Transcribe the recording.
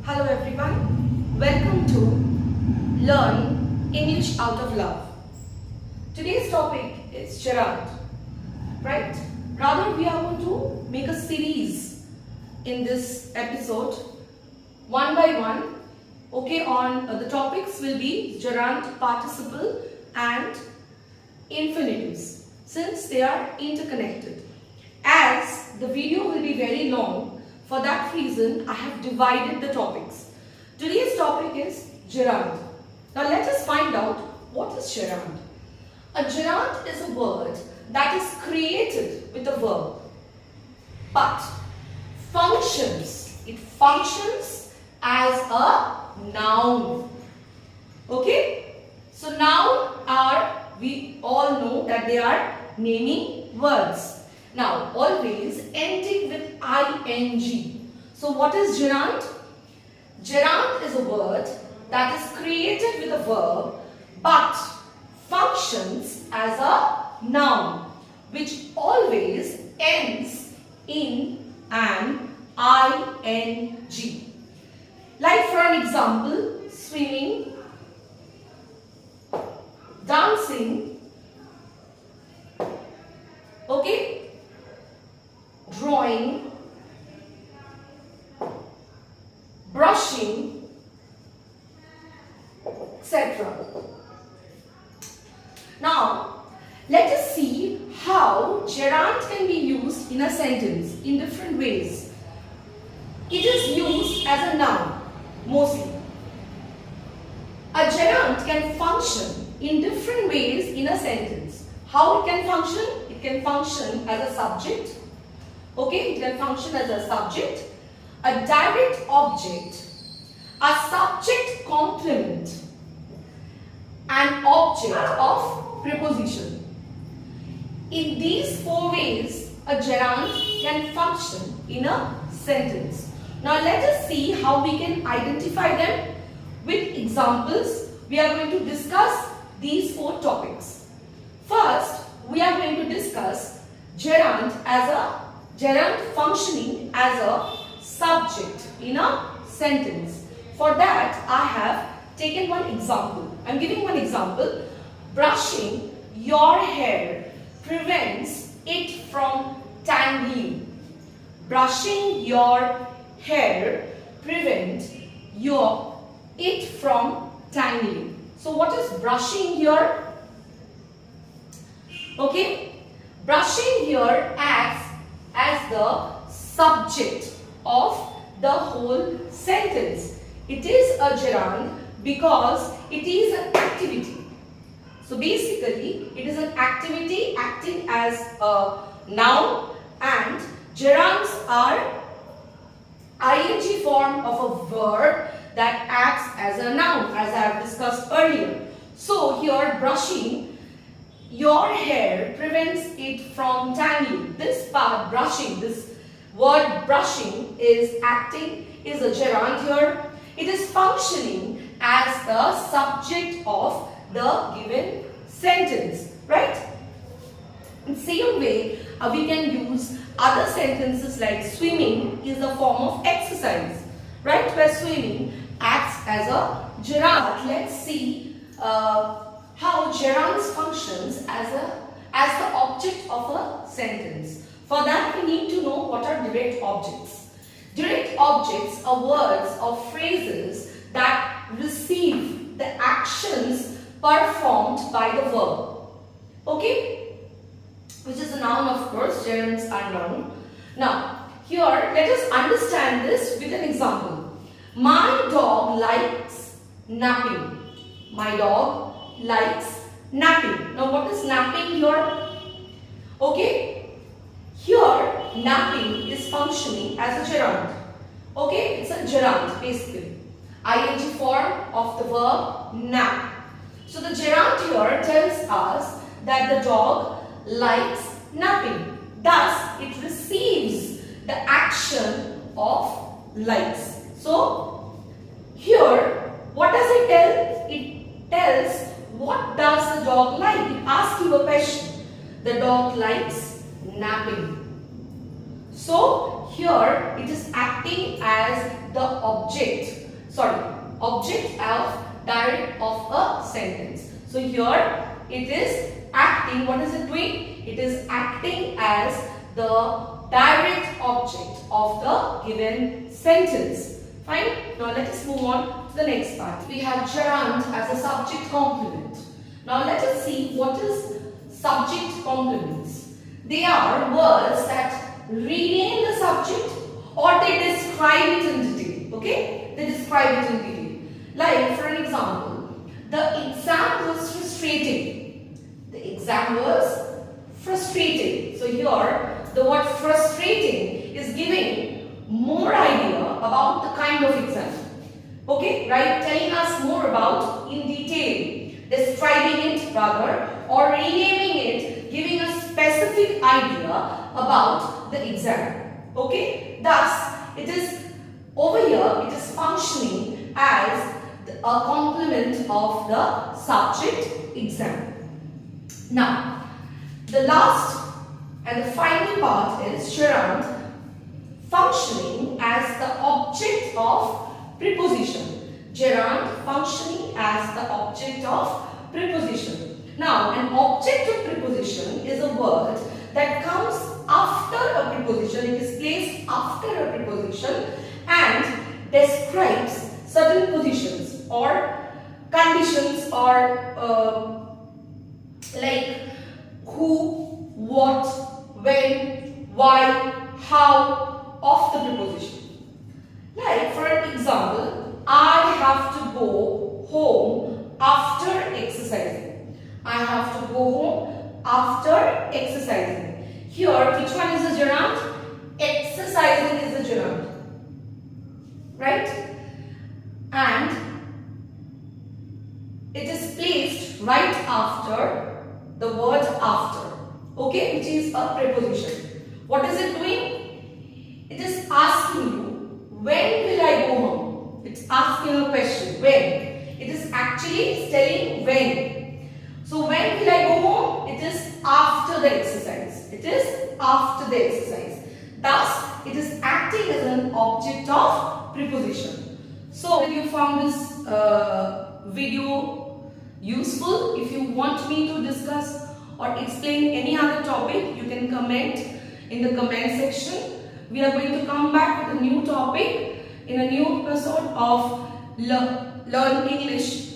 Hello everyone, welcome to Learn English Out of Love. Today's topic is gerund, right? Rather, we are going to make a series in this episode, one by one. Okay, on the topics will be gerund, participle and infinitives, since they are interconnected. As the video will be very long, for that reason, I have divided the topics. Today's topic is gerund. Now let us find out what is gerund. A gerund is a word that is created with a verb, but functions. It functions as a noun. Okay? So noun are, we all know that they are naming words. Now, always ending with ing. So, what is gerund? Gerund is a word that is created with a verb but functions as a noun, which always ends in an ing. Like for an example, swimming, dancing, okay? Drawing, brushing, etc. Now, let us see how gerund can be used in a sentence in different ways. It is used as a noun, mostly. A gerund can function in different ways in a sentence. How it can function? It can function as a subject. Okay, it can function as a subject, a direct object, a subject complement, an object of preposition. In these four ways, a gerund can function in a sentence. Now let us see how we can identify them with examples. We are going to discuss these four topics. First, we are going to discuss gerund functioning as a subject in a sentence. For that, I have taken one example. I am giving one example. Brushing your hair prevents it from tangling. Brushing your hair prevents it from tangling. So what is brushing here? Okay, brushing here acts as the subject of the whole sentence. It is a gerund because it is an activity. So basically, it is an activity acting as a noun, and gerunds are ing form of a verb that acts as a noun, as I have discussed earlier. So here, brushing your hair prevents it from tangling. This part, brushing, this word brushing is a gerund here. It is functioning as the subject of the given sentence, right? In the same way, we can use other sentences like swimming is a form of exercise, right? Where swimming acts as a gerund. Let's see how gerunds functions as the object of a sentence. For that, we need to know what are direct objects. Direct objects are words or phrases that receive the actions performed by the verb. Okay? Which is a noun, of course. Gerunds are noun. Now, here, let us understand this with an example. My dog likes napping. My dog likes napping. Now what is napping here? Okay, here napping is functioning as a gerund. Okay, it's a gerund basically. ing form of the verb nap. So the gerund here tells us that the dog likes napping. Thus, it receives the action of likes. So here, what does it tell? It tells what does the dog like? It asks you a question. The dog likes napping. So here it is acting as the object of direct of a sentence. So here it is acting. What is it doing? It is acting as the direct object of the given sentence. Fine. Now let us move on to the next part. We have gerund as a subject complement. Now let us see what is subject complements. They are words that rename the subject or they describe it in detail. Okay? They describe it in detail. Like for an example, the exam was frustrating. The exam was frustrating. So here the word frustrating is giving more idea about the kind of exam. Okay, right? Telling us more about in detail, describing it rather, or renaming it, giving a specific idea about the exam. Okay, thus it is over here, it is functioning as a complement of the subject exam. Now, the last and the final part is gerund functioning as the object of preposition. Gerund functioning as the object of preposition. Now, an object of preposition is a word that comes after a preposition. It is placed after a preposition and describes certain positions or conditions or like who, what, when, why, how of the preposition. Like for an example, I have to go home after exercising. I have to go home after exercising. Here, which one is the gerund? Exercising is the gerund. Right? And it is placed right after the word after. Okay, which is a preposition. What is it doing? It is asking you, when will I go home? It's asking a question, when. It is actually telling when. So when will I go home? It is after the exercise. It is after the exercise. Thus, it is acting as an object of preposition. So, if you found this video useful, if you want me to discuss or explain any other topic, you can comment in the comment section. We are going to come back with a new topic in a new episode of Learn English